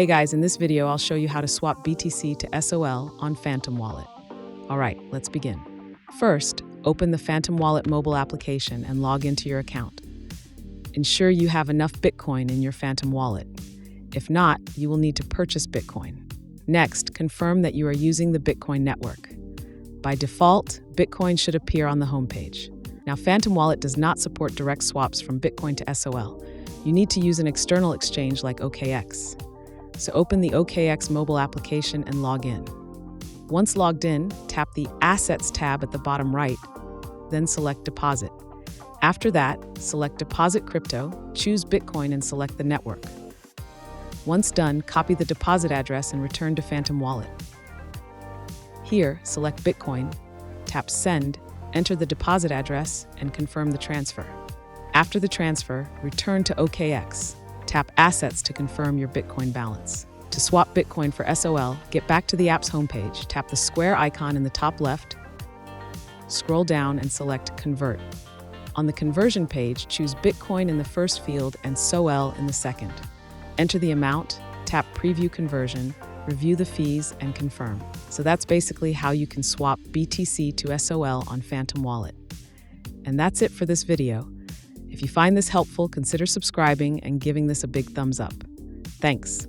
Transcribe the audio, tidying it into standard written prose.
Hey guys, in this video I'll show you how to swap BTC to SOL on Phantom Wallet. Alright, let's begin. First, open the Phantom Wallet mobile application and log into your account. Ensure you have enough Bitcoin in your Phantom Wallet. If not, you will need to purchase Bitcoin. Next, confirm that you are using the Bitcoin network. By default, Bitcoin should appear on the homepage. Now, Phantom Wallet does not support direct swaps from Bitcoin to SOL. You need to use an external exchange like OKX. So open the OKX mobile application and log in. Once logged in, tap the Assets tab at the bottom right, then select Deposit. After that, select Deposit Crypto, choose Bitcoin and select the network. Once done, copy the deposit address and return to Phantom Wallet. Here, select Bitcoin, tap Send, enter the deposit address, and confirm the transfer. After the transfer, return to OKX. Tap Assets to confirm your Bitcoin balance. To swap Bitcoin for SOL, get back to the app's homepage, tap the square icon in the top left, scroll down and select Convert. On the conversion page, choose Bitcoin in the first field and SOL in the second. Enter the amount, tap Preview Conversion, review the fees, and confirm. So that's basically how you can swap BTC to SOL on Phantom Wallet. And that's it for this video. If you find this helpful, consider subscribing and giving this a big thumbs up. Thanks.